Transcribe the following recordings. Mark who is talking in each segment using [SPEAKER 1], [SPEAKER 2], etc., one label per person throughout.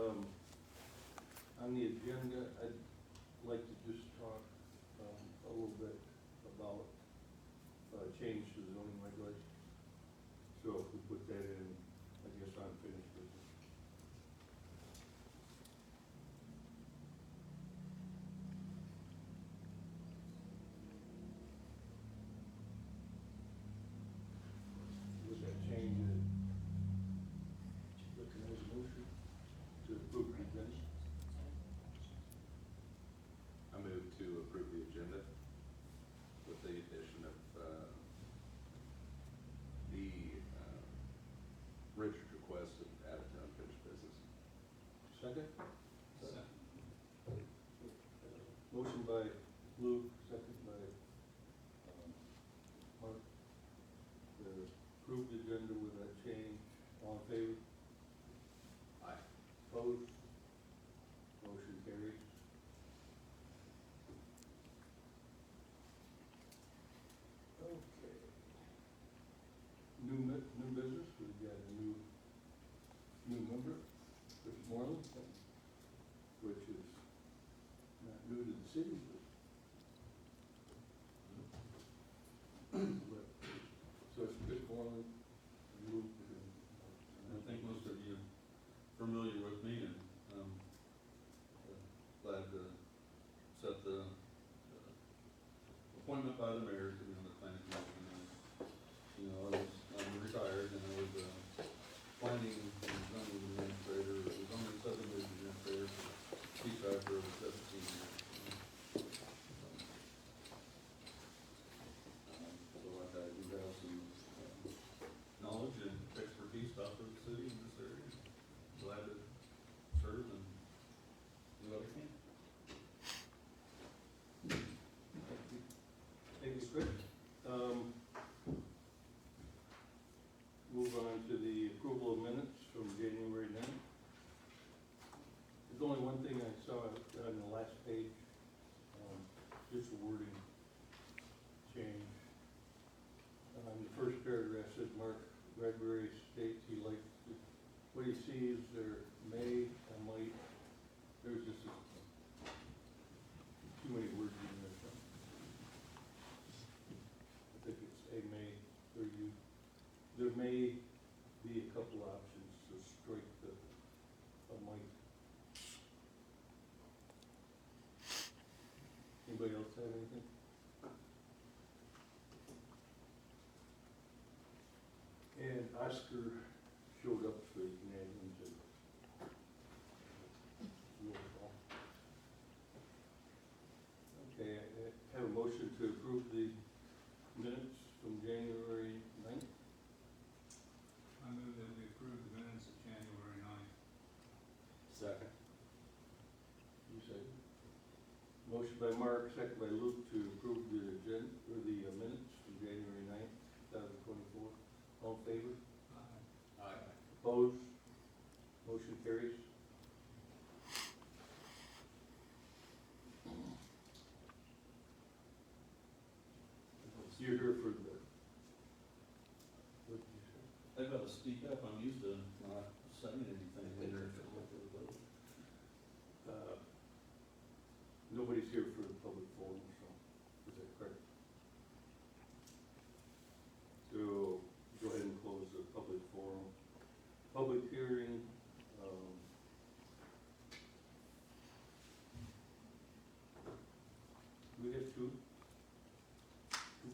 [SPEAKER 1] On the agenda, I'd like to just talk a little bit about change to the zoning regulations. So if we put that in, I guess unfinished business. Would that change it? Looking at a motion to approve the agenda?
[SPEAKER 2] I move to approve the agenda with the addition of Richard's request of add to unfinished business.
[SPEAKER 1] Second? Motion by Luke, second by Mark. To approve the agenda with that change. All in favor?
[SPEAKER 2] Aye.
[SPEAKER 1] Opposed? Motion carries. Okay. New business, we've got a new member, Chris Moreland, which is not new to the city, but so it's Chris Moreland, Luke,
[SPEAKER 3] I think most of you are familiar with me, and glad to set the appointment by the mayor to be on the planning commission. You know, I'm retired, and I was planning and zoning administrator, I was on the subdivision administrator for Kechi for over 17 years. So I do have some knowledge and expertise to offer the city in this area. Glad to serve and do what I can.
[SPEAKER 1] thank you, Chris. Move on to the approval of minutes from January 9th. There's only one thing I saw on the last page, just a wording change. The first paragraph said Mark Bradbury states he likes what he sees there may and might. There's just too many words in there. So I think it's a may or you. There may be a couple options to strike the might. Anybody else have anything? And Oscar showed up so he can add into roll call. Okay, I have a motion to approve the minutes from January 9th.
[SPEAKER 4] I move that we approve the minutes of January 9th.
[SPEAKER 2] Second.
[SPEAKER 1] You say? Motion by Mark, second by Luke to approve the agenda, or the minutes from January 9th, 2024. All in favor?
[SPEAKER 4] Aye.
[SPEAKER 2] Aye.
[SPEAKER 1] Opposed? Motion carries. You're here for the, what did you say?
[SPEAKER 3] They've got to speak up, I'm used to not saying anything later.
[SPEAKER 1] Nobody's here for the public forum, so, is that correct? So, go ahead and close the public forum. Public hearing, we have two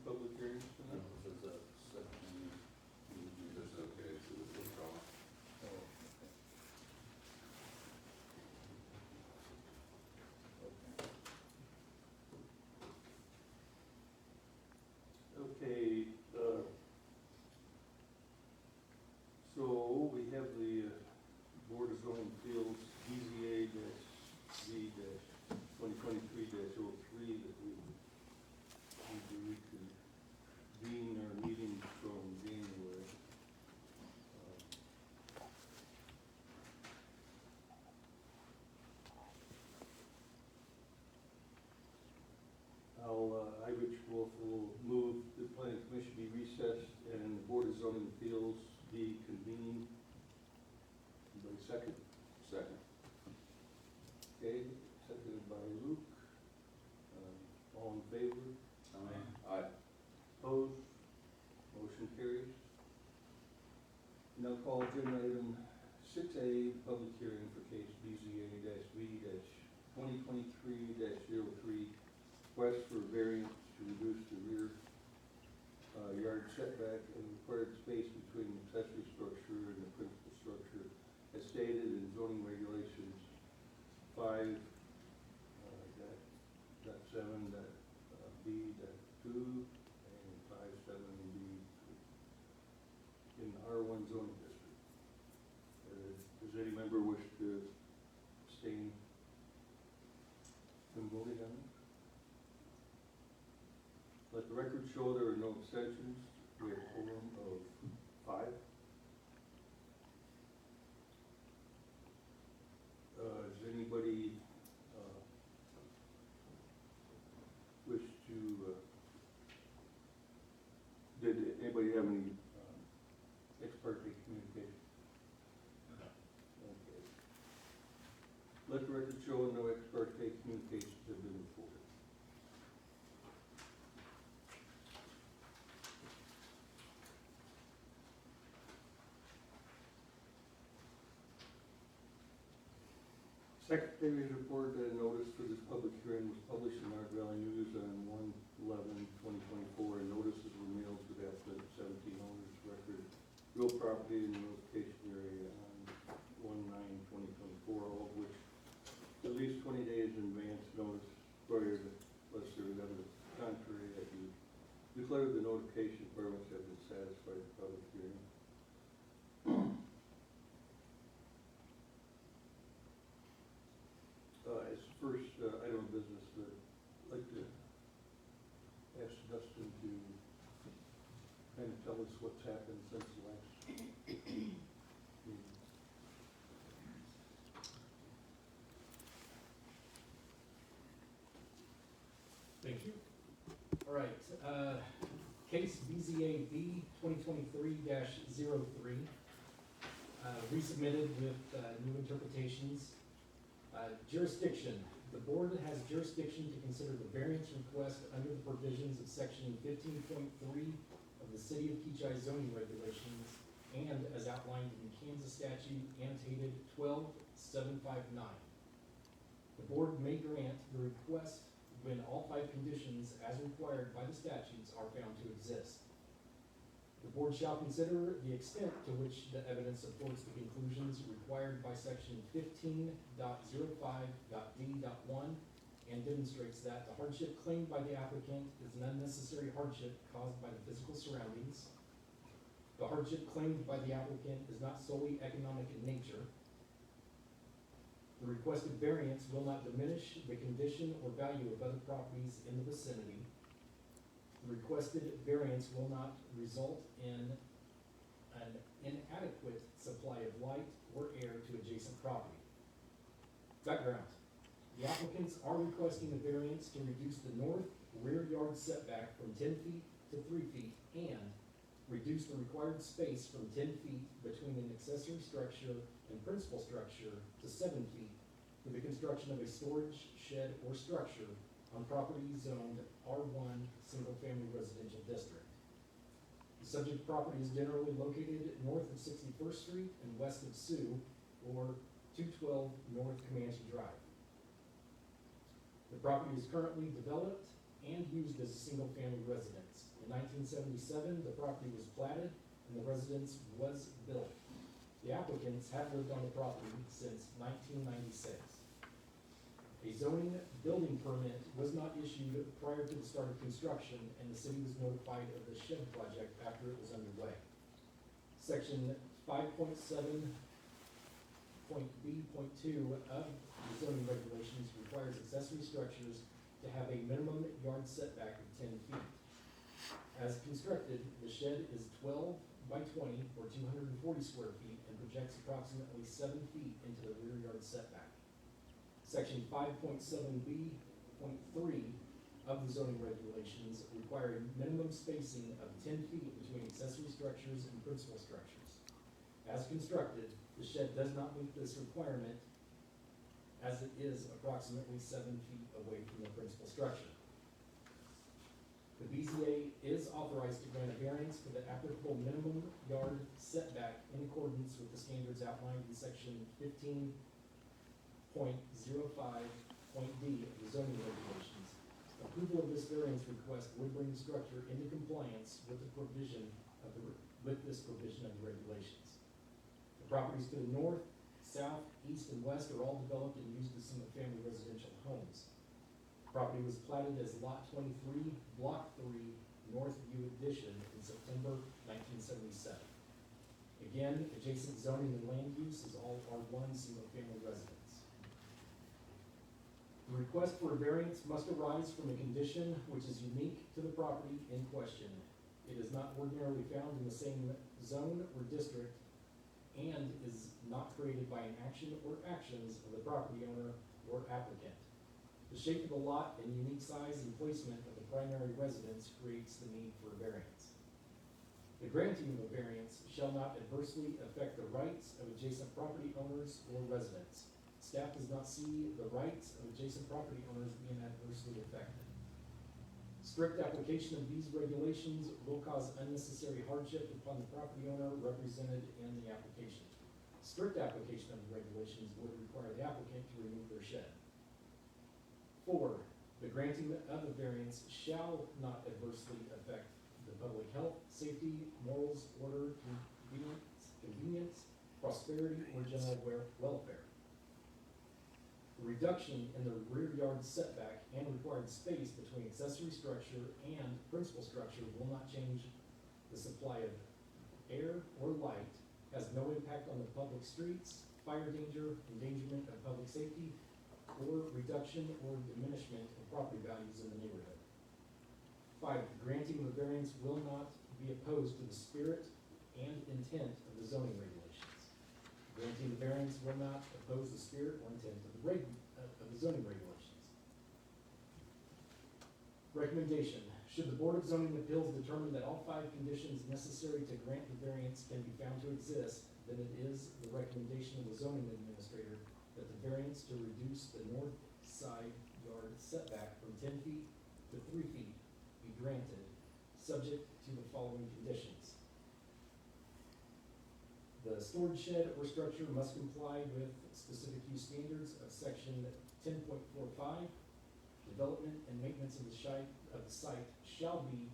[SPEAKER 1] public hearings
[SPEAKER 3] I don't
[SPEAKER 1] tonight?
[SPEAKER 3] know if it's that second.
[SPEAKER 2] That's okay, so we'll withdraw.
[SPEAKER 1] Oh, okay. Okay, so we have the Board of Zoning Appeals, BZA-V-2023-03 that we need to reconvene our meeting from January. I, Rich Wolf, will move the planning commission be recessed and the Board of Zoning Appeals be convened. Anybody second?
[SPEAKER 2] Second.
[SPEAKER 1] Now call agenda item 6A, public hearing for case BZA-V-2023-03, request for variance to reduce the rear yard setback and required space between the accessory structure and the principal structure as stated in zoning regulations 5, dot 7, dot B, dot 2, and 5, 7, and B in the R1 zoning district. Does any member wish to abstain from voting on it? Let the record show there are no abstentions. We have a quorum of 5. Does anybody wish to, did anybody have any ex parte communication? Okay. Let the record show no ex parte communications have been reported. Secretary's report that a notice for this public hearing was published in our Valley News on 1/11/2024, and notices were mailed to the applicant 17 owners record real property in the notification area on 1/9/2024, all of which at least 20 days in advance notice prior to, unless there was evidence contrary, that you declare the notification requirements have been satisfied at the public hearing. As first item of business, I'd like to ask Dustin to kind of tell us what's happened since the last meeting.
[SPEAKER 5] Thank you. All right, case BZA-V 2023-03, resubmitted with new interpretations. Jurisdiction, the board has jurisdiction to consider the variance request under the provisions of section 15.3 of the City of Kechi zoning regulations and as outlined in Kansas statute annotated 12759. The board may grant the request when all 5 conditions as required by the statutes are found to exist. The board shall consider the extent to which the evidence supports the conclusions required by section 15.05.d.1 and demonstrates that the hardship claimed by the applicant is an unnecessary hardship caused by the physical surroundings. The hardship claimed by the applicant is not solely economic in nature. The requested variance will not diminish the condition or value of other properties in the vicinity. The requested variance will not result in an inadequate supply of light or air to adjacent property. Background. The applicants are requesting a variance to reduce the north rear yard setback from 10 feet to 3 feet and reduce the required space from 10 feet between an accessory structure and principal structure to 7 feet for the construction of a storage shed or structure on property zoned R1 single-family residential district. The subject property is generally located north of 61st Street and west of Sioux, or 212 North Comanche Drive. The property is currently developed and used as a single-family residence. In 1977, the property was platted and the residence was built. The applicants have lived on the property since 1996. A zoning building permit was not issued prior to the start of construction, and the city was notified of the shed project after it was underway. Section 5.7.B.2 of the zoning regulations requires accessory structures to have a minimum yard setback of 10 feet. As constructed, the shed is 12 by 20 or 240 square feet and projects approximately 7 feet into the rear yard setback. Section 5.7B.3 of the zoning regulations require minimum spacing of 10 feet between accessory structures and principal structures. As constructed, the shed does not meet this requirement as it is approximately 7 feet away from the principal structure. The BZA is authorized to grant a variance for the applicable minimum yard setback in accordance with the standards outlined in section 15.05 D of the zoning regulations. Approval of this variance request would bring the structure into compliance with the provision of with this provision of the regulations. The properties to the north, south, east, and west are all developed and used as single-family residential homes. The property was platted as Lot 23, Block 3, North View Addition in September 1977. Again, adjacent zoning and land use is all R1 single-family residence. The request for a variance must arise from a condition which is unique to the property in question. It is not ordinarily found in the same zone or district and is not created by an action or actions of the property owner or applicant. The shape of the lot and unique size and placement of the primary residence creates the need for a variance. The granting of a variance shall not adversely affect the rights of adjacent property owners or residents. Staff does not see the rights of adjacent property owners being adversely affected. Strict application of these regulations will cause unnecessary hardship upon the property owner represented in the application. Strict application of the regulations would require the applicant to remove their shed. 4, the granting of a variance shall not adversely affect the public health, safety, morals, order, convenience, prosperity, or general welfare. The reduction in the rear yard setback and required space between accessory structure and principal structure will not change the supply of air or light, has no impact on the public streets, fire danger, endangerment of public safety, or reduction or diminishment of property values in the neighborhood. 5, the granting of a variance will not be opposed to the spirit and intent of the zoning regulations. Granting the variance will not oppose the spirit or intent of the zoning regulations. Recommendation: should the Board of Zoning Appeals determine that all 5 conditions necessary to grant the variance can be found to exist, then it is the recommendation of the zoning administrator that the variance to reduce the north side yard setback from 10 feet to 3 feet be granted, subject to the following conditions. The storage shed or structure must comply with specific use standards of section 10.45. Development and maintenance of the site shall be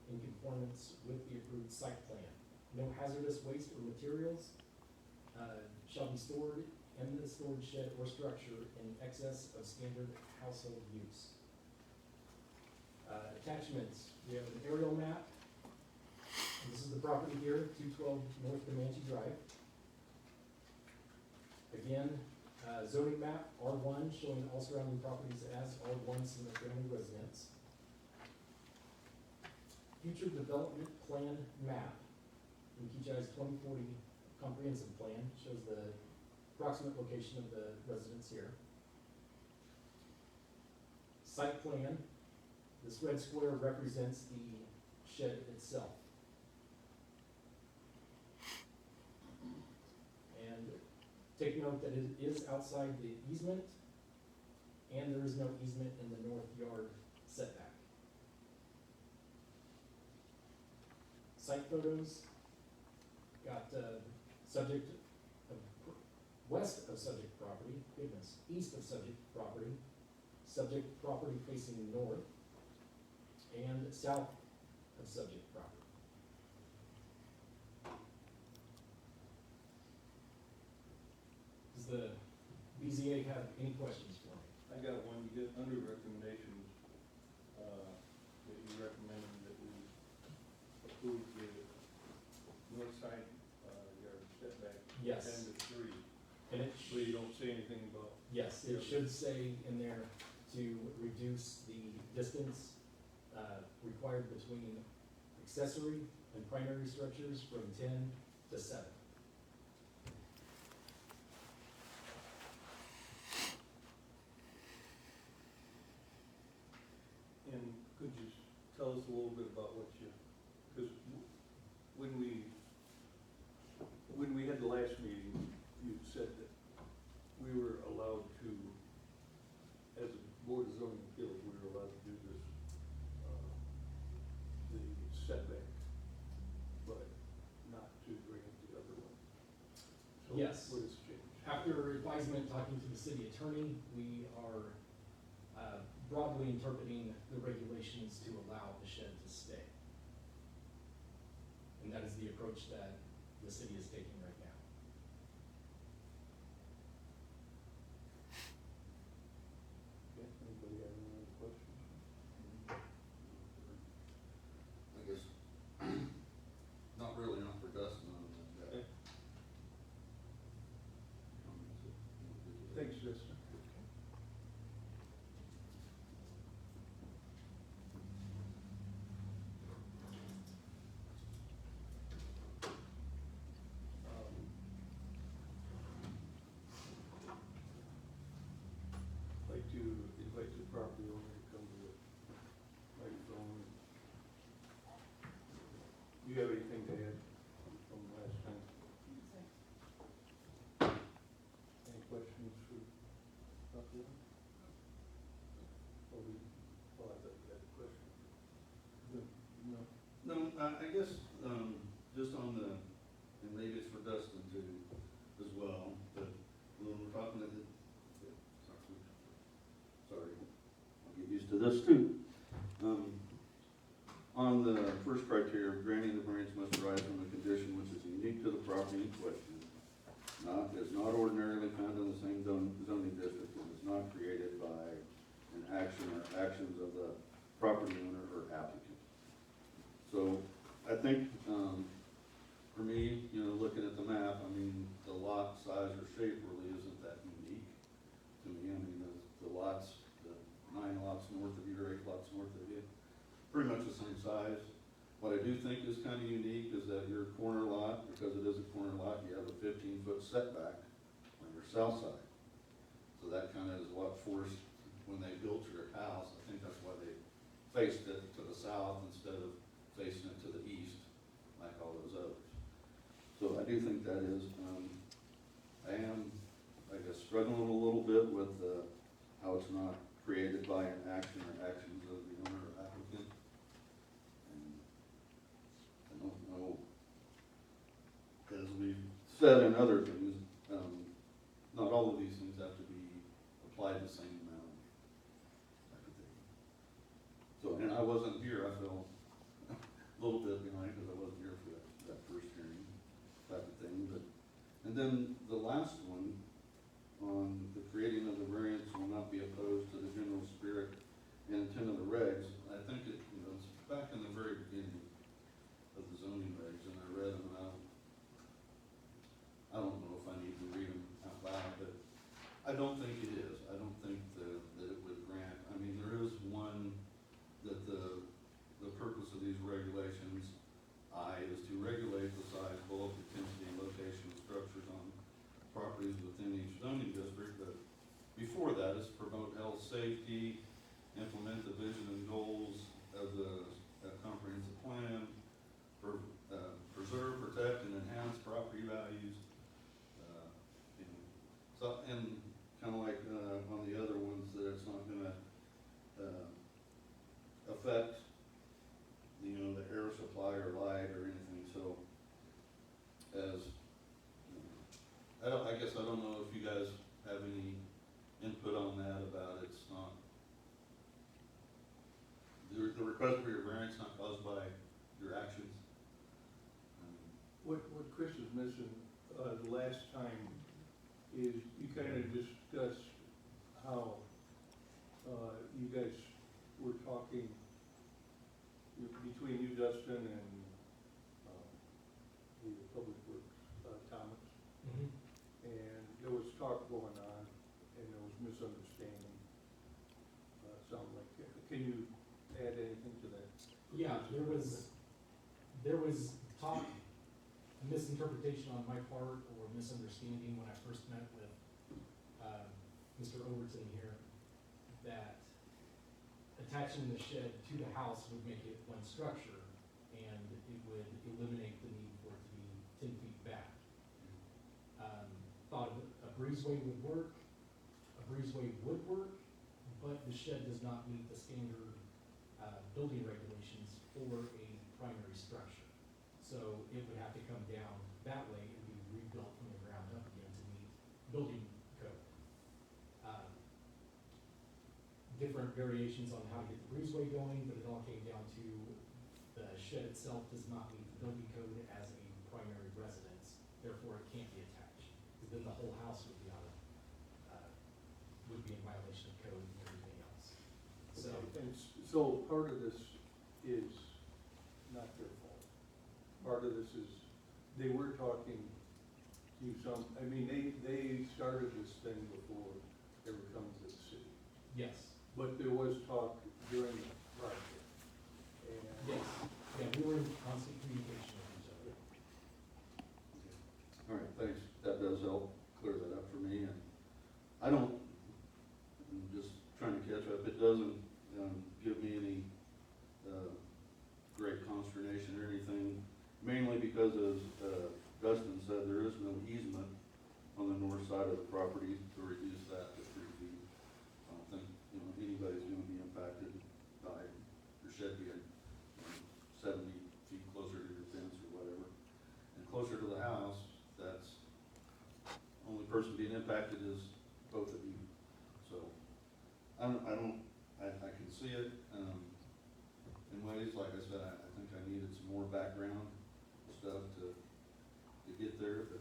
[SPEAKER 5] in conformance with the approved site plan. No hazardous waste or materials shall be stored in the storage shed or structure in excess of standard household use. Attachments: we have an aerial map. This is the property here, 212 North Comanche Drive. Again, zoning map, R1, showing all surrounding properties as R1 single-family residence. Future development plan map from Kechi's 2040 comprehensive plan, shows the approximate location of the residence here. Site plan, this red square represents the shed itself. And take note that it is outside the easement, and there is no easement in the north yard setback. Site photos, got subject of, west of subject property, goodness, east of subject property, subject property facing north, and south of subject property. Does the BZA have any questions for me?
[SPEAKER 1] I got one, you get under recommendations, that you recommend that we approve the north side, yard setback.
[SPEAKER 5] Yes.
[SPEAKER 1] 10 to 3,
[SPEAKER 5] And it,
[SPEAKER 1] so you don't say anything about,
[SPEAKER 5] yes, it should say in there to reduce the distance required between accessory and primary structures from 10 to 7.
[SPEAKER 1] and could you tell us a little bit about what you, because when we had the last meeting, you said that we were allowed to, as a Board of Zoning Appeals, we were allowed to do this,
[SPEAKER 5] Yes.
[SPEAKER 1] What has changed?
[SPEAKER 5] After advisement, talking to the city attorney, we are broadly interpreting the regulations to allow the shed to stay. And that is the approach that the city is taking right now.
[SPEAKER 1] Okay, anybody have any other questions?
[SPEAKER 3] I guess, not really, not for Dustin on that.
[SPEAKER 1] Okay. Thanks, Justin. Like to invite the property owner to come to the microphone. Do you have anything to add from last time? Any questions for property owner? Oh, I thought you had a question. Good. No.
[SPEAKER 3] No, I guess, just on the, and maybe it's for Dustin too, as well, but when we're talking to the, sorry, I'll get used to this too. On the first criteria, granting the variance must arise from a condition which is unique to the property in question, is not ordinarily found in the same zoning district, and is not created by an action or actions of the property owner or applicant. So, I think, for me, you know, looking at the map, I mean, the lot size or shape really isn't that unique to me. I mean, the lots, the 9 lots north of you, or 8 lots north of you, pretty much the same size. What I do think is kind of unique is that your corner lot, because it is a corner lot, you have a 15-foot setback on your south side. So that kind of is what forced, when they built your house, I think that's why they faced it to the south instead of facing it to the east, like all those others. So I do think that is, I am, I guess, struggling a little bit with how it's not created by an action or actions of the owner or applicant. And I don't know, as we've said in other things, not all of these things have to be applied the same amount, type of thing. So, and I wasn't here, I feel a little bit behind because I wasn't here for that first hearing, type of thing, but, and then the last one, on the creating of the variance will not be opposed to the general spirit and intent of the regs. I think it, you know, it's back in the very beginning of the zoning regs, and I read them, and I don't know if I need to read them out loud, but I don't think it is. I don't think that it would grant, I mean, there is one that the purpose of these regulations, is to regulate the size, bulk, intensity, and location of structures on properties within each zoning district, but before that is promote health, safety, implement the vision and goals of the comprehensive plan, preserve, protect, and enhance property values. So, and kind of like on the other ones, that it's not gonna affect, you know, the air supply or light or anything, so as, I guess I don't know if you guys have any input on that about it's not, the request for your variance not caused by your actions.
[SPEAKER 1] What Chris is missing, the last time, is you kind of discussed how, you guys were talking between you, Dustin, and, the Public Works, Thomas, and there was talk going on, and there was misunderstanding, something like that. Can you add anything to that?
[SPEAKER 5] Yeah, there was talk, misinterpretation on my part, or misunderstanding when I first met with, Mr. Overton here, that attaching the shed to the house would make it one structure, and it would eliminate the need for it to be 10 feet back. Thought a breezeway would work, but the shed does not meet the standard building regulations for a primary structure. So it would have to come down that way and be rebuilt from the ground up building code. Different variations on how to get the breezeway going, but it all came down to the shed itself does not meet the building code as a primary residence, therefore it can't be attached. Because then the whole house would be would be in violation of code and everything else. So,
[SPEAKER 1] So part of this is not their fault. Part of this is, they were talking to some, I mean, they started this thing before they were coming to the city.
[SPEAKER 5] yes,
[SPEAKER 1] But there was talk during the project. And
[SPEAKER 5] yes, yeah, we were in constant communication with each other.
[SPEAKER 3] All right, thanks, that does help clear that up for me, and I don't, I'm just trying to catch up, it doesn't, give me any, great consternation or anything, mainly because as, Dustin said, there is no easement on the north side of the property to reduce that to 3 feet. I don't think, anybody's gonna be impacted by your shed being 70 feet closer to your fence or whatever. And closer to the house, that's, only person being impacted is both of you. So, I can see it, in ways, like I said, I think I needed some more background stuff to get there, but.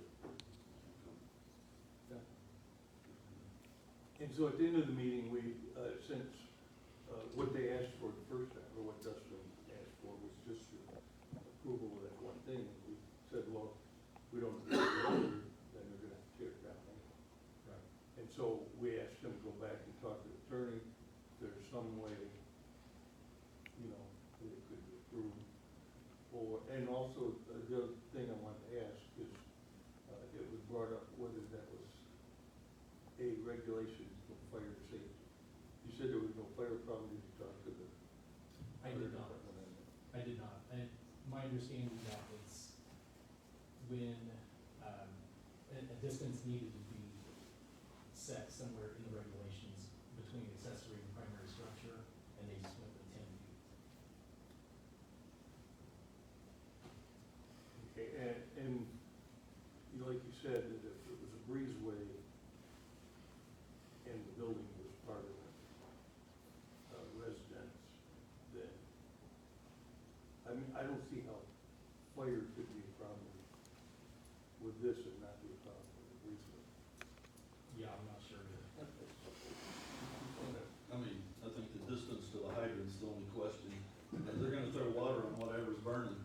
[SPEAKER 1] And so at the end of the meeting, we, since, what they asked for the first time, or what Dustin asked for was just approval of that one thing, and we said, well, we don't agree with the other, then they're gonna have to tear it down anyway.
[SPEAKER 5] Right.
[SPEAKER 1] And so we asked him to go back and talk to the attorney, if there's some way, that it could be approved. Or, and also, the other thing I wanted to ask is, it was brought up whether that was a regulation for fire safety. You said there was no fire problem, did you talk to the?
[SPEAKER 5] I did not. I did not. And my understanding that it's when, a distance needed to be set somewhere in the regulations between accessory and primary structure, and they just went with 10 feet.
[SPEAKER 1] Okay, and like you said, that if it was a breezeway and the building was part of the residence, then, I mean, I don't see how fire could be a problem with this and not be a problem with the breezeway.
[SPEAKER 5] Yeah, I'm not sure.
[SPEAKER 3] I mean, I think the distance to the hydrant's the only question, and they're gonna throw water on whatever's burning,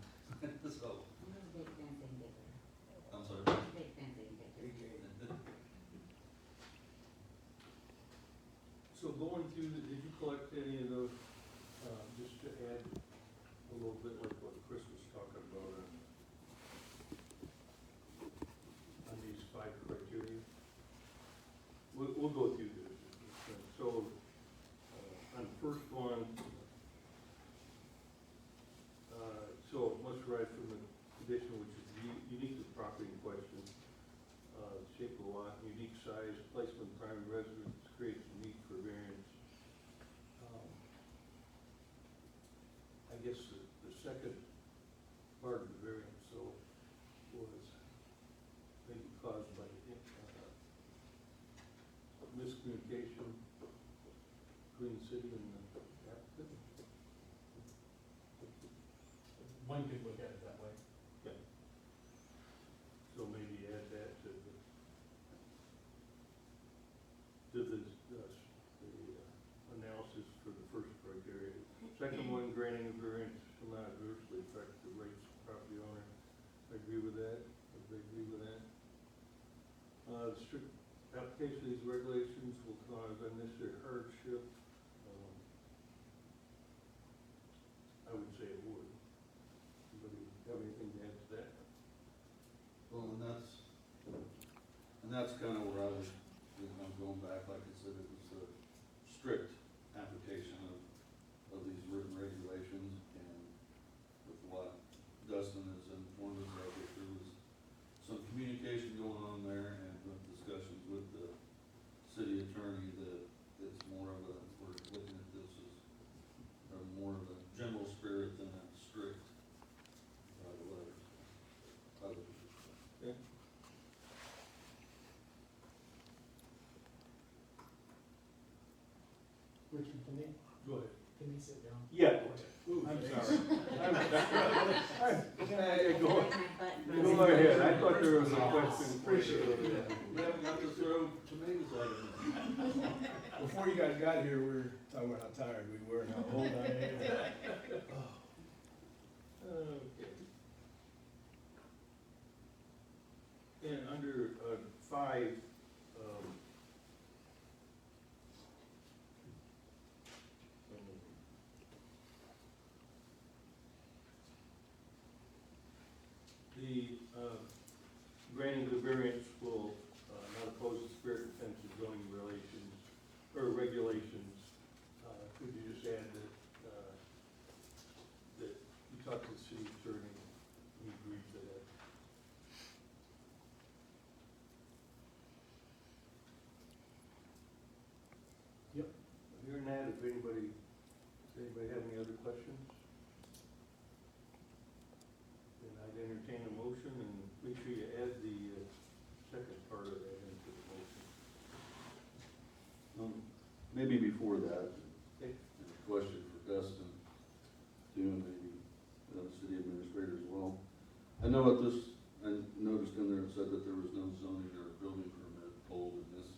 [SPEAKER 3] so,
[SPEAKER 6] Big fencing bigger.
[SPEAKER 3] I'm sorry.
[SPEAKER 6] Big fencing bigger.
[SPEAKER 1] So going through, did you collect any of those, just to add a little bit like what Chris was talking about on these 5 criteria? We'll go through this. So, on the first one, so it must arise from the condition which is unique to the property in question, shape of the lot, unique size, placement of primary residence creates a need for variance. I guess the second part of the variance, so, was maybe caused by miscommunication between the city and the applicant.
[SPEAKER 5] One could look at it that way.
[SPEAKER 1] Yeah. So maybe add that to the analysis for the first criteria. Second one, granting a variance shall not adversely affect the rights of the property owner. I agree with that. Everybody agree with that? Strict application of these regulations will cause unnecessary hardship. I would say it would. Anybody have anything to add to that?
[SPEAKER 3] Well, and that's kind of where I was, I'm going back, like I said, it was a strict application of these written regulations, and with what Dustin has informed us of, that there was some communication going on there, and with discussions with the city attorney, that it's more of a, we're looking at this as more of a general spirit than a strict letter.
[SPEAKER 1] Okay.
[SPEAKER 5] Richard,
[SPEAKER 1] Go ahead.
[SPEAKER 5] can they sit down?
[SPEAKER 1] Yeah.
[SPEAKER 5] I'm
[SPEAKER 1] sorry. Hey, go,
[SPEAKER 6] Button.
[SPEAKER 1] go ahead, I thought there was a question.
[SPEAKER 3] Appreciate it. We haven't got to throw tomatoes at it.
[SPEAKER 7] Before you guys got here, we were talking about how tired we were and how old I am.
[SPEAKER 1] Okay. And under, five, the, granting the variance will, not oppose the spirit and sense of zoning relations, or regulations. Could you just add that, that you talked to the city attorney, and he agreed to that?
[SPEAKER 5] Yep.
[SPEAKER 1] Hearing that, if anybody, does anybody have any other questions? Then I'd entertain a motion, and make sure you add the, second part of that into the motion.
[SPEAKER 3] Maybe before that,
[SPEAKER 1] Okay.
[SPEAKER 3] a question for Dustin, too, and maybe the city administrator as well. I know at this, I noticed in there it said that there was no zoning or building permit pulled, and this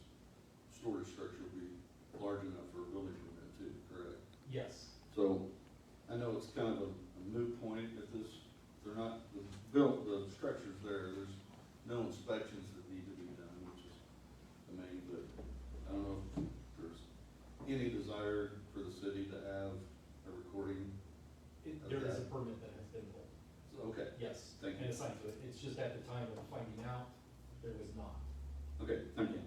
[SPEAKER 3] storage structure would be large enough for a building permit too, correct?
[SPEAKER 5] Yes.
[SPEAKER 3] So, I know it's kind of a moot point at this, they're not, the structure's there, there's no inspections that need to be done, which is the main, but I don't know if there's any desire for the city to have a recording.
[SPEAKER 5] There is a permit that has been pulled.
[SPEAKER 3] Okay,
[SPEAKER 5] Yes.
[SPEAKER 3] Thank you.
[SPEAKER 5] And assigned to it. It's just at the time of finding out, there was not.
[SPEAKER 3] okay, thank you.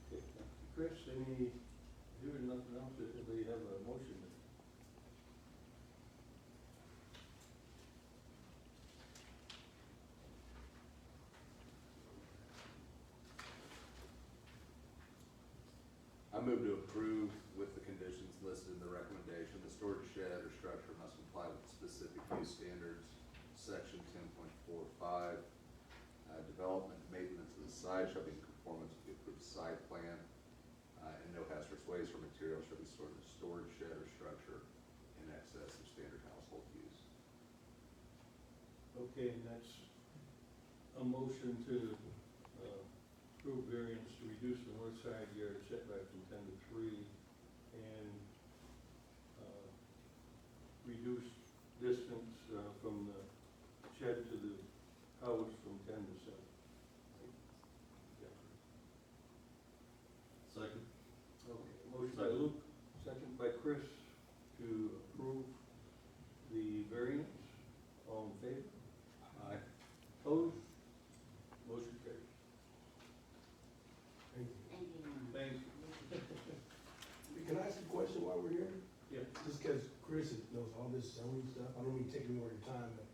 [SPEAKER 1] Okay, thank you. Chris, any, hearing nothing else, do we have a motion?
[SPEAKER 2] I move to approve with the conditions listed in the recommendation. The storage shed or structure must comply with specific use standards, section 10.45. Development, maintenance of the site shall be in conformance with the approved site plan, and no hazardous waste or materials shall be stored in a storage shed or structure in excess of standard household use.
[SPEAKER 1] Okay, and that's a motion to, approve variance to reduce the north side yard setback from 10 to 3, and, reduce distance, from the shed to the house from 10 to 7. Yeah.
[SPEAKER 3] Second?
[SPEAKER 1] Okay, motion by Luke, second by Chris to approve the variance. All in favor?
[SPEAKER 3] Aye.
[SPEAKER 1] Opposed? Motion carries.
[SPEAKER 7] Thank you.
[SPEAKER 6] Thank you.
[SPEAKER 1] Thanks.
[SPEAKER 7] Can I ask a question while we're here?
[SPEAKER 1] Yeah.
[SPEAKER 7] Just because Chris knows all this zoning stuff, I don't mean to take any more of your time, but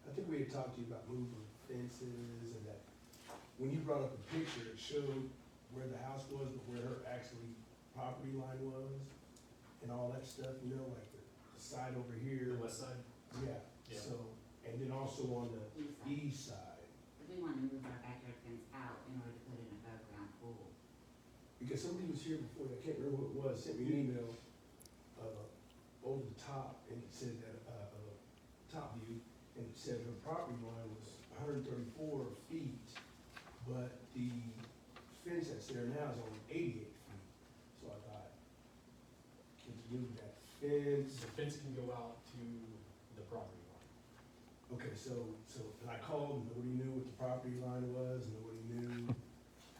[SPEAKER 7] I think we had talked to you about moving fences and that. When you brought up a picture, it showed where the house was, but where her actually property line was and all that stuff, you know, like the side over here.
[SPEAKER 5] The west side?
[SPEAKER 7] Yeah,
[SPEAKER 5] Yeah.
[SPEAKER 7] so, and then also on the
[SPEAKER 6] East side.
[SPEAKER 7] east side,
[SPEAKER 6] But we want to move our backyard fence out in order to put in a above-ground pool.
[SPEAKER 7] because somebody was here before, I can't remember who it was, sent me an email, over the top, and it said that, top view, and it said her property line was 134 feet, but the fence that's there now is only 88 feet. So I thought, can you move that fence?
[SPEAKER 5] The fence can go out to the property line.
[SPEAKER 7] Okay, so, and I called, and nobody knew what the property line was, nobody knew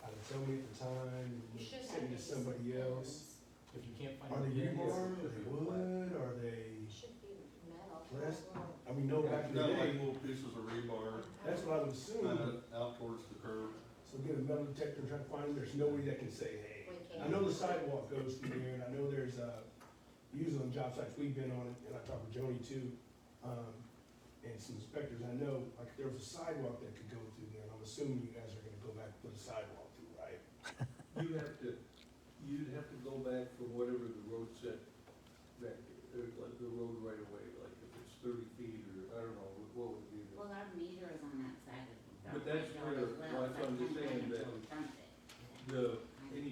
[SPEAKER 7] how to tell me at the time, and
[SPEAKER 8] You should
[SPEAKER 7] sent
[SPEAKER 8] have
[SPEAKER 7] it to somebody else.
[SPEAKER 5] If you can't find.
[SPEAKER 7] Are they
[SPEAKER 5] the fence-
[SPEAKER 7] rebar, are they wood, are they,
[SPEAKER 8] It should be metal.
[SPEAKER 7] Plastic? I mean, no, back in the
[SPEAKER 3] Got like
[SPEAKER 7] day,
[SPEAKER 3] little pieces of rebar,
[SPEAKER 7] that's what I would
[SPEAKER 3] kind
[SPEAKER 7] assume.
[SPEAKER 3] of out towards the curb.
[SPEAKER 7] So get a metal detector and try to find them, there's nobody that can say, hey.
[SPEAKER 8] We
[SPEAKER 7] I
[SPEAKER 8] can't.
[SPEAKER 7] know the sidewalk goes through there, and I know there's, usually on job sites, we've been on it, and I talked with Joni too, and some inspectors, I know, like, there was a sidewalk that could go through there, and I'm assuming you guys are gonna go back and put a sidewalk through, right?
[SPEAKER 1] You'd have to go back from whatever the road set back, or like the road right away, like if it's 30 feet or, I don't know, what would it be?
[SPEAKER 6] Well, our meter is on that side of the.
[SPEAKER 1] But that's
[SPEAKER 6] backyard
[SPEAKER 1] where-
[SPEAKER 6] as well,
[SPEAKER 1] well, that's
[SPEAKER 6] so
[SPEAKER 1] what I'm just
[SPEAKER 6] I can't
[SPEAKER 1] saying,
[SPEAKER 6] go
[SPEAKER 1] that
[SPEAKER 6] until we dump it.
[SPEAKER 1] The, any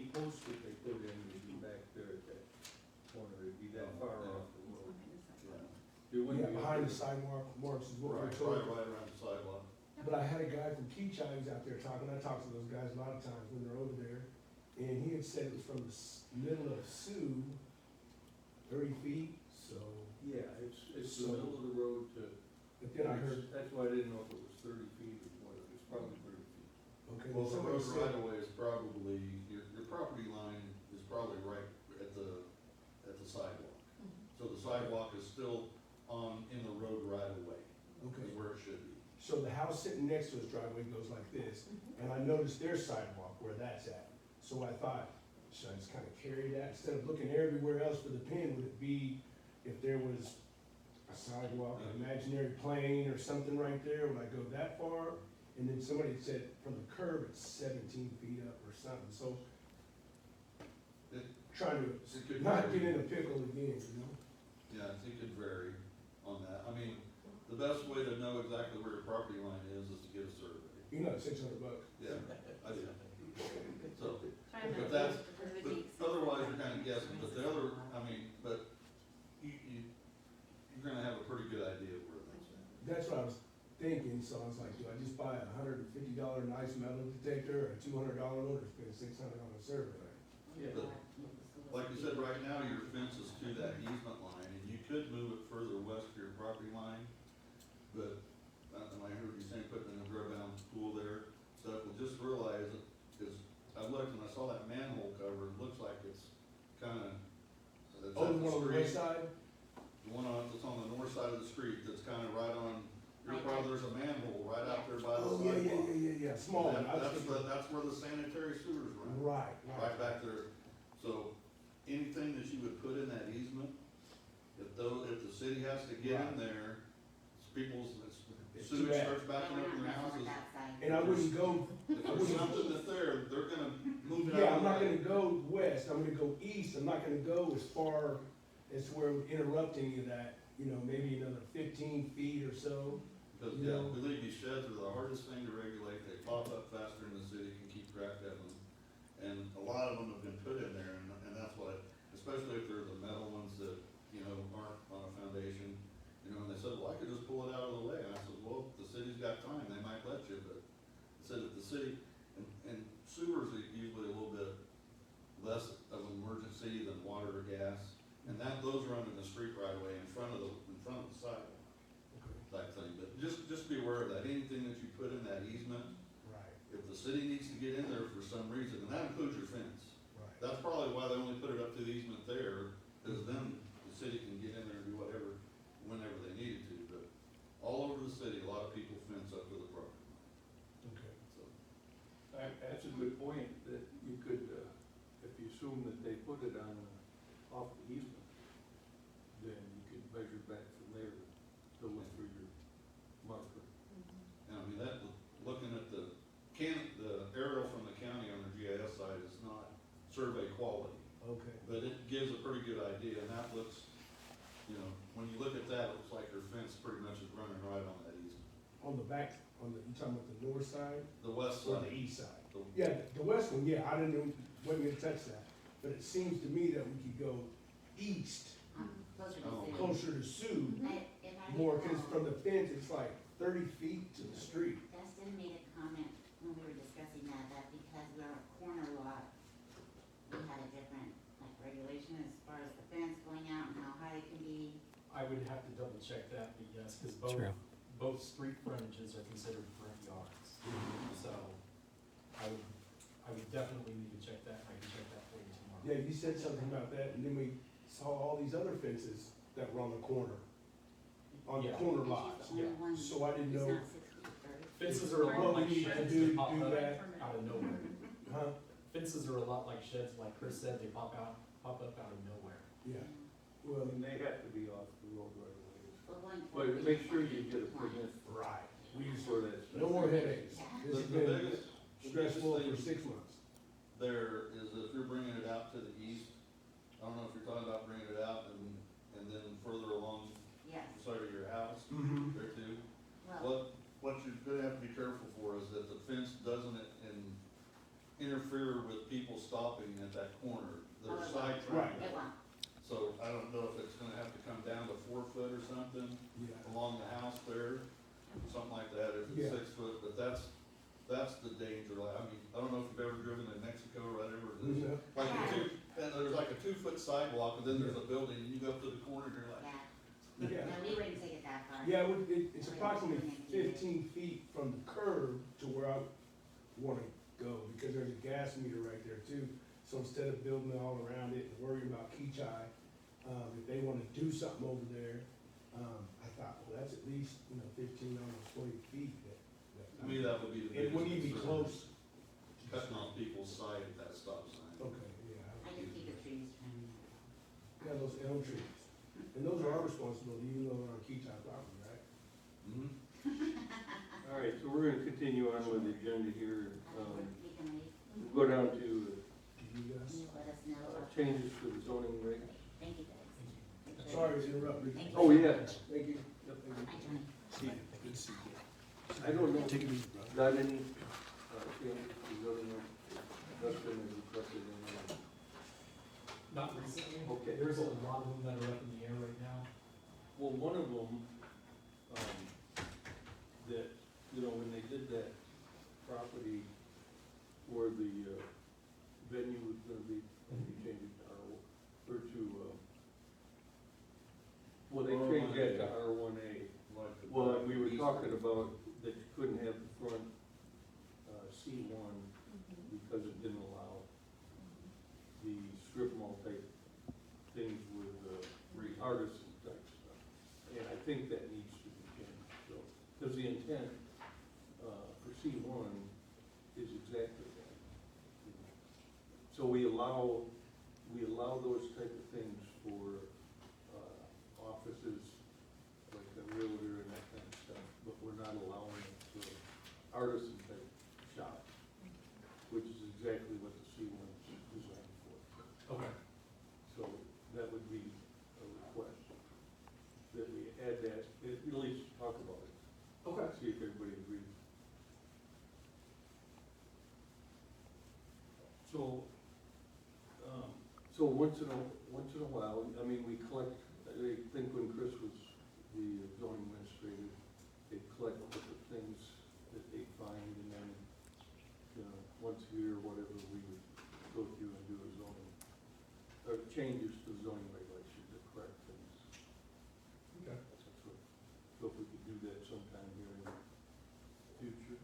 [SPEAKER 7] behind the sidewalk marks is what we're
[SPEAKER 3] Right,
[SPEAKER 7] told.
[SPEAKER 3] right around the sidewalk.
[SPEAKER 7] But I had a guy from Kechi who's out there talking, I talk to those guys a lot of times when they're over there, and he had said it was from the middle of Sioux, 30 feet, so,
[SPEAKER 1] Yeah, it's the
[SPEAKER 7] So-
[SPEAKER 1] middle of the road to.
[SPEAKER 7] but then I heard,
[SPEAKER 1] That's why I didn't know if it was 30 feet or what, it's probably 30 feet.
[SPEAKER 7] okay,
[SPEAKER 3] Well,
[SPEAKER 7] then
[SPEAKER 3] the
[SPEAKER 7] somebody
[SPEAKER 3] road
[SPEAKER 7] said,
[SPEAKER 3] right away is probably, your property line is probably right at the sidewalk. So the sidewalk is still in the road right away,
[SPEAKER 7] okay,
[SPEAKER 3] is where it should be.
[SPEAKER 7] so the house sitting next to his driveway goes like this, and I noticed their sidewalk where that's at. So I thought, should I just kind of carry that, instead of looking everywhere else for the pin, would it be, if there was a sidewalk, an imaginary plane or something right there, would I go that far? And then somebody said from the curb, it's 17 feet up or something, so
[SPEAKER 3] It-
[SPEAKER 7] trying
[SPEAKER 3] It
[SPEAKER 7] to
[SPEAKER 3] could
[SPEAKER 7] not
[SPEAKER 3] vary.
[SPEAKER 7] get in a pickle again, you know?
[SPEAKER 3] Yeah, it could vary on that. I mean, the best way to know exactly where your property line is to get a survey.
[SPEAKER 7] You know, it's $600.
[SPEAKER 3] Yeah, I do. So,
[SPEAKER 6] Try and
[SPEAKER 3] but
[SPEAKER 6] make
[SPEAKER 3] that's,
[SPEAKER 6] it for the
[SPEAKER 3] but
[SPEAKER 6] weeks.
[SPEAKER 3] otherwise you're kind of guessing, but the other, I mean, but you're gonna have a pretty good idea of where that's at.
[SPEAKER 7] That's what I was thinking, so I was like, do I just buy a $150 nice metal detector, or a $200 one, or spend $600 on a survey?
[SPEAKER 1] Yeah.
[SPEAKER 3] Like you said, right now, your fence is to that easement line, and you could move it further west to your property line, but, I heard you saying putting in a grow down pool there, stuff, well, just realize it, cause I looked and I saw that manhole cover, it looks like it's kinda, it's
[SPEAKER 7] Oh,
[SPEAKER 3] at
[SPEAKER 7] the one on the
[SPEAKER 3] street.
[SPEAKER 7] west side?
[SPEAKER 3] The one that's on the north side of the street, that's kinda right on, your
[SPEAKER 6] Right
[SPEAKER 3] probably, there's a manhole right out there by the
[SPEAKER 7] Oh,
[SPEAKER 3] sidewalk.
[SPEAKER 7] yeah, small one. I was
[SPEAKER 3] That's
[SPEAKER 7] thinking-
[SPEAKER 3] that's where the sanitary sewers run.
[SPEAKER 7] Right,
[SPEAKER 3] Right back there. So anything that you would put in that easement, if the city has to get in there,
[SPEAKER 7] It's too
[SPEAKER 3] sewage
[SPEAKER 7] bad.
[SPEAKER 3] starts backing up in their houses.
[SPEAKER 7] And I wouldn't go,
[SPEAKER 3] If there's something that's there, they're gonna move it out.
[SPEAKER 7] yeah, I'm
[SPEAKER 3] of
[SPEAKER 7] not
[SPEAKER 3] the
[SPEAKER 7] gonna
[SPEAKER 3] way.
[SPEAKER 7] go west, I'm gonna go east, I'm not gonna go as far as where it would interrupt any of that, you know, maybe another 15 feet or so.
[SPEAKER 3] Because,
[SPEAKER 7] you
[SPEAKER 3] yeah,
[SPEAKER 7] know.
[SPEAKER 3] believe me, sheds are the hardest thing to regulate. They pop up faster than the city can keep track of them. And a lot of them have been put in there, and that's why, especially if they're the metal ones that, aren't on a foundation. And they said, well, I could just pull it out of the way. And I said, well, if the city's got time, they might let you, but I said if the city, and sewers are usually a little bit less of an emergency than water or gas. And those run in the street right away in front of the sidewalk type thing. But just be aware of that. Anything that you put in that easement,
[SPEAKER 7] Right,
[SPEAKER 3] if the city needs to get in there for some reason, and that includes your fence.
[SPEAKER 7] right.
[SPEAKER 3] That's probably why they only put it up to the easement there, is then the city can get in there and do whatever, whenever they needed to, but all over the city, a lot of people fence up to the property line,
[SPEAKER 7] Okay.
[SPEAKER 3] so.
[SPEAKER 1] That's a good point, that you could, if you assume that they put it on, off the easement, then you could measure back from there to look for your marker.
[SPEAKER 3] And I mean, looking at the aerial from the county on the GIS side is not survey quality,
[SPEAKER 7] Okay.
[SPEAKER 3] but it gives a pretty good idea, and that looks, when you look at that, it looks like your fence pretty much is running right on that easement.
[SPEAKER 7] On the back, you talking about the north side
[SPEAKER 3] The west
[SPEAKER 7] or
[SPEAKER 3] side.
[SPEAKER 7] the east side?
[SPEAKER 3] The-
[SPEAKER 7] Yeah, the west one, yeah, I didn't know, wasn't gonna touch that, but it seems to me that we could go east,
[SPEAKER 6] Closer to
[SPEAKER 3] Oh.
[SPEAKER 6] the city.
[SPEAKER 7] closer to Sioux,
[SPEAKER 6] If I
[SPEAKER 7] more,
[SPEAKER 6] recall,
[SPEAKER 7] cause from the fence, it's like 30 feet to the street.
[SPEAKER 6] Dustin made a comment when we were discussing that because we're a corner lot, we had a different, regulation as far as the fence going out and how high it can be.
[SPEAKER 5] I would have to double check that, but yes, because both street frontages are considered front yards. So I would definitely need to check that, I can check that for you tomorrow.
[SPEAKER 7] Yeah, you said something about that, and then we saw all these other fences that were on the corner, on the
[SPEAKER 5] Yeah.
[SPEAKER 7] corner
[SPEAKER 6] And
[SPEAKER 7] lots.
[SPEAKER 6] she's the only one
[SPEAKER 7] So I didn't
[SPEAKER 6] who's
[SPEAKER 7] know,
[SPEAKER 6] not 6 feet 30.
[SPEAKER 5] Fences are a lot
[SPEAKER 7] Well,
[SPEAKER 5] like
[SPEAKER 7] we need to
[SPEAKER 5] sheds,
[SPEAKER 7] do
[SPEAKER 5] they pop up
[SPEAKER 7] that.
[SPEAKER 5] out of nowhere.
[SPEAKER 7] huh?
[SPEAKER 5] Fences are a lot like sheds, like Chris said, they pop up out of nowhere.
[SPEAKER 7] Yeah, well,
[SPEAKER 1] And they have to be off the road right away.
[SPEAKER 6] But going
[SPEAKER 1] But
[SPEAKER 6] forward,
[SPEAKER 1] make
[SPEAKER 6] we
[SPEAKER 1] sure
[SPEAKER 6] just
[SPEAKER 1] you
[SPEAKER 6] want
[SPEAKER 1] get a
[SPEAKER 6] compliance.
[SPEAKER 1] permit
[SPEAKER 7] right, we just,
[SPEAKER 1] for that.
[SPEAKER 7] no more headaches.
[SPEAKER 6] Yeah.
[SPEAKER 7] This has
[SPEAKER 3] The
[SPEAKER 7] been
[SPEAKER 3] biggest
[SPEAKER 7] stressful
[SPEAKER 3] thing
[SPEAKER 7] for 6 months.
[SPEAKER 3] there is if you're bringing it out to the east, I don't know if you're talking about bringing it out and then further along
[SPEAKER 6] Yes,
[SPEAKER 3] the side of your house,
[SPEAKER 7] Mm-hmm.
[SPEAKER 3] there too.
[SPEAKER 6] well,
[SPEAKER 3] What you're gonna have to be careful for is that the fence doesn't interfere with people stopping at that corner. There's
[SPEAKER 6] Oh,
[SPEAKER 3] side
[SPEAKER 7] Right.
[SPEAKER 3] traffic.
[SPEAKER 6] it won't.
[SPEAKER 3] So So I don't know if it's gonna have to come down to 4 foot or something
[SPEAKER 7] Yeah.
[SPEAKER 3] along the house there, something like that, if
[SPEAKER 7] Yeah.
[SPEAKER 3] it's 6 foot, but that's the danger, like, I mean, I don't know if you've ever driven in Mexico or whatever, there's
[SPEAKER 7] Yeah.
[SPEAKER 3] like there's like a 2 foot sidewalk, and then there's a building, and you go up to the corner, and you're like,
[SPEAKER 6] Yeah,
[SPEAKER 7] Yeah.
[SPEAKER 6] no, we wouldn't take it that far.
[SPEAKER 7] Yeah, it's approximately 15 feet from the curb to where I wanna go, because there's a gas meter right there too. So instead of building all around it and worrying about Kechi, if they wanna do something over there, I thought, well, that's at least, 15, almost 20 feet.
[SPEAKER 3] to me, that would be the
[SPEAKER 7] It
[SPEAKER 3] biggest
[SPEAKER 7] wouldn't even be
[SPEAKER 3] concern,
[SPEAKER 7] close.
[SPEAKER 3] cutting off people's sight at that stop sign.
[SPEAKER 7] Okay, yeah.
[SPEAKER 6] I just keep the trees from.
[SPEAKER 7] Yeah, those elm trees. And those are our responsibility, even though they're on Kechi property, right?
[SPEAKER 3] Mm-hmm.
[SPEAKER 1] All right, so we're gonna continue on with the agenda here.
[SPEAKER 6] We can leave.
[SPEAKER 1] We'll go down to
[SPEAKER 7] Do you guys?
[SPEAKER 6] You let us know.
[SPEAKER 1] changes to the zoning regs.
[SPEAKER 6] Thank you, guys.
[SPEAKER 7] Sorry to interrupt. Ricky.
[SPEAKER 6] Thank you.
[SPEAKER 1] Oh, yeah, thank you. Yep, thank you.
[SPEAKER 6] Hi, Tony.
[SPEAKER 1] I don't know,
[SPEAKER 7] Take it easy, bro.
[SPEAKER 1] got any, changes to zoning regs? Dustin has requested any.
[SPEAKER 5] Not recently.
[SPEAKER 1] Okay.
[SPEAKER 5] There's a lot of them that are up in the air right now.
[SPEAKER 1] Well, one of them, that, when they did that property where the, venue was gonna be, they changed it to R, or to, well, they changed that to R1A. Well, and we were talking about that you couldn't have the front, C1 because it didn't allow the strip mall type things with, artisan type stuff. And I think that needs to be changed, so, because the intent, for C1 is exactly that. So we allow those type of things for, offices, like a realtor and that kind of stuff, but we're not allowing it for artisan type shops, which is exactly what the C1 is designed for.
[SPEAKER 5] Okay.
[SPEAKER 1] So that would be a request, that we add that, at least talk about it,
[SPEAKER 5] Okay.
[SPEAKER 1] see if everybody agrees. So, once in a while, I mean, we collect, I think when Chris was the zoning administrator, they'd collect different things that they find, and then, once a year, or whatever, we would go through and do a zoning, or changes to zoning regulations to correct things.
[SPEAKER 5] Okay.
[SPEAKER 1] That's what, so if we could do that sometime here in the future.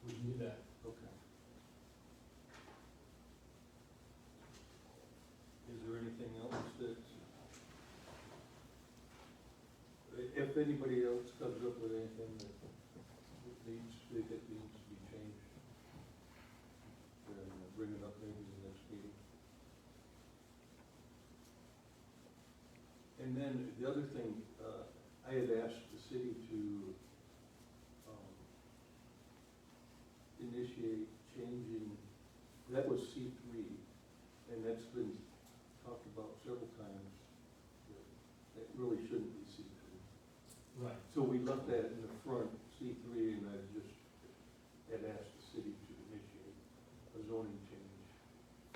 [SPEAKER 5] We can do that.
[SPEAKER 1] Okay. Is there anything else that, if anybody else comes up with anything that needs to be changed, then bring it up maybe in the next meeting. And then the other thing, I had asked the city to, initiate changing, that was C3, and that's been talked about several times, that really shouldn't be C3.
[SPEAKER 5] Right.
[SPEAKER 1] So we left that in the front, C3, and I just had asked the city to initiate a zoning change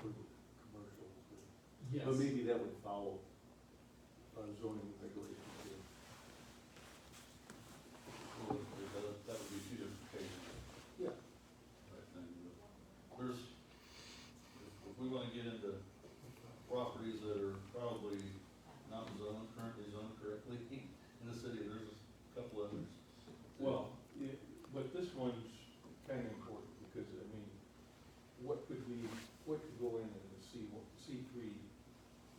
[SPEAKER 1] for the commercial.
[SPEAKER 5] Yes.
[SPEAKER 1] But maybe that would follow, zoning regulations here.
[SPEAKER 3] Well, that would be 2 different cases,
[SPEAKER 1] Yeah.
[SPEAKER 3] I think. There's, if we wanna get into properties that are probably not zoned, currently zoned correctly in the city, there's a couple others.
[SPEAKER 1] Well, but this one's kind of important, because, I mean, what could go in the C3?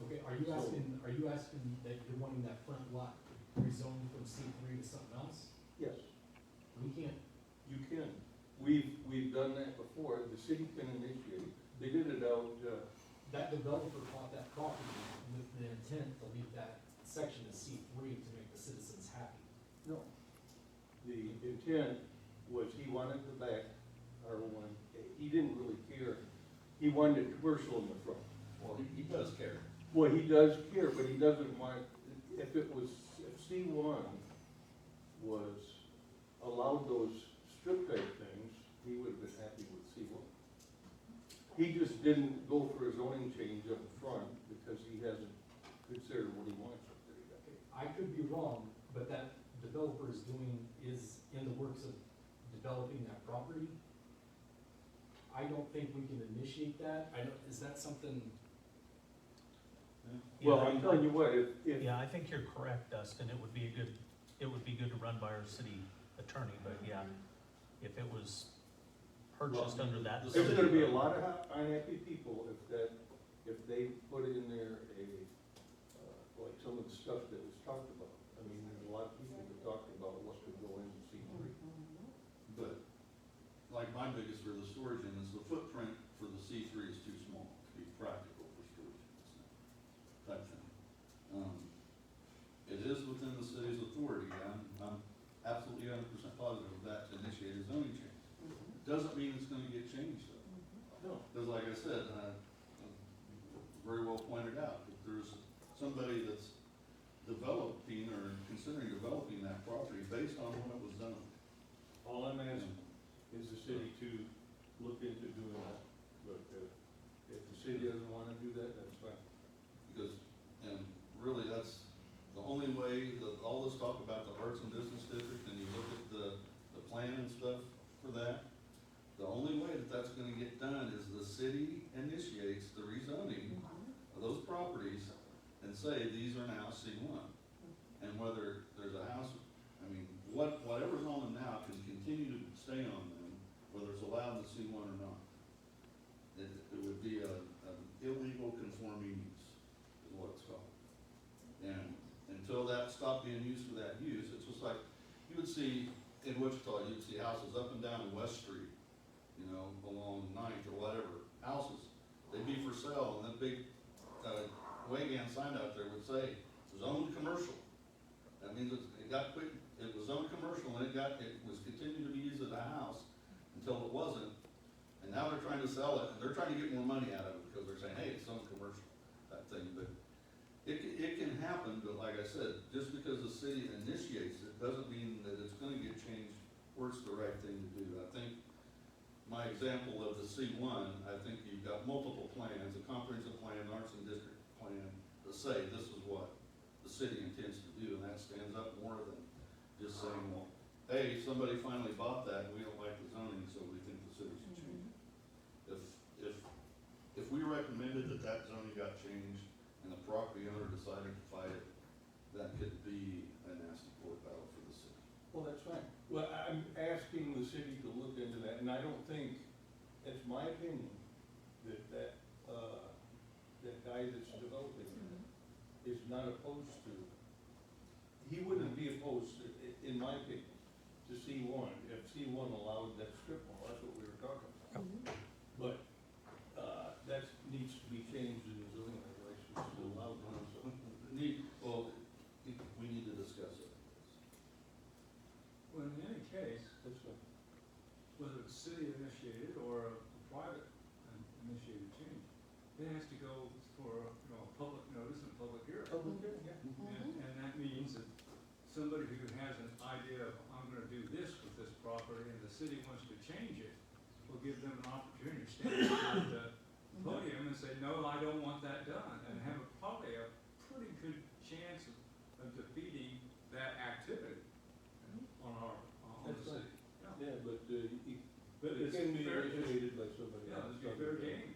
[SPEAKER 5] Okay, are you asking that you're wanting that front lot rezoned from C3 to something else?
[SPEAKER 1] Yes,
[SPEAKER 5] We can't,
[SPEAKER 1] you can. We've done that before, the city can initiate. They did it out,
[SPEAKER 5] that developer bought that property with the intent to leave that section as C3 to make the citizens happy.
[SPEAKER 1] no. The intent was he wanted the back R1, he didn't really care. He wanted commercial in the front.
[SPEAKER 3] Well, he does care.
[SPEAKER 1] Well, he does care, but he doesn't want, if C1 was allowed those strip type things, he would have been happy with C1. He just didn't go for a zoning change up front because he hasn't consider what he wants up there.
[SPEAKER 5] I could be wrong, but that developer is in the works of developing that property. I don't think we can initiate that. Is that something?
[SPEAKER 1] Well, I'm telling you what, if,
[SPEAKER 8] Yeah, I think you're correct, Dustin, it would be good to run by our city attorney, but yeah, if it was purchased under that.
[SPEAKER 1] there's gonna be a lot of unhappy people if they put in there like some of the stuff that was talked about. I mean, there's a lot of people that talked about what could go in C3.
[SPEAKER 3] But, like, my biggest for the storage units, the footprint for the C3 is too small to be practical for storage units now, type thing. It is within the city's authority, I'm absolutely 100% positive of that to initiate a zoning change. Doesn't mean it's gonna get changed though.
[SPEAKER 1] No.
[SPEAKER 3] Because like I said, very well pointed out, if there's somebody that's developing or considering developing that property based on when it was done.
[SPEAKER 1] All I'm asking is the city to look into doing that, but if the city doesn't wanna do that, that's fine.
[SPEAKER 3] Because, and really, that's the only way, that all this talk about the arts and business district, and you look at the plan and stuff for that, the only way that that's gonna get done is the city initiates the rezoning of those properties and say, these are now C1. And whether there's a house, I mean, whatever's on them now can continue to stay on them, whether it's allowed in C1 or not. It would be an illegal conforming use, is what it's called. And until that stopped being used for that use, it's just like, you would see in Wichita, you'd see houses up and down West Street, you know, along Ninth or whatever, houses, they'd be for sale, and the big, Wagan sign out there would say, zoned commercial. That means it was zoned commercial, and it was continuing to be used as a house until it wasn't. And now they're trying to sell it, and they're trying to get more money out of it, because they're saying, hey, it's zoned commercial, that thing, but it can happen, but like I said, just because the city initiates it, doesn't mean that it's gonna get changed, or it's the right thing to do. I think my example of the C1, I think you've got multiple plans, a comprehensive plan, arts and district plan, that say this is what the city intends to do, and that stands up more than just saying, well, hey, somebody finally bought that, and we don't like the zoning, so we think the city should change it. If we recommended that zoning got changed, and the property owner decided to fight it, that could be a nasty court battle for the city.
[SPEAKER 1] Well, that's fine. Well, I'm asking the city to look into that, and I don't think, it's my opinion, that guy that's developing it is not opposed to, he wouldn't be opposed to, in my opinion, to C1, if C1 allowed that strip mall, that's what we were talking about. But, that needs to be changed in the zoning regulations to allow them, so.
[SPEAKER 3] We need to discuss it.
[SPEAKER 4] Well, in any case,
[SPEAKER 1] That's fine.
[SPEAKER 4] whether it's city initiated or a private initiated change, it has to go for, a public notice and public hearing. And that means that somebody who has an idea of, I'm gonna do this with this property, and the city wants to change it, will give them an opportunity to stand at the podium and say, no, I don't want that done, and have probably a pretty good chance of defeating that activity on the
[SPEAKER 1] That's
[SPEAKER 4] city.
[SPEAKER 1] Yeah, but,
[SPEAKER 4] But
[SPEAKER 1] it
[SPEAKER 4] it's
[SPEAKER 1] can be
[SPEAKER 4] fair,
[SPEAKER 1] initiated by somebody
[SPEAKER 4] yeah,
[SPEAKER 1] else.
[SPEAKER 4] it's a fair game.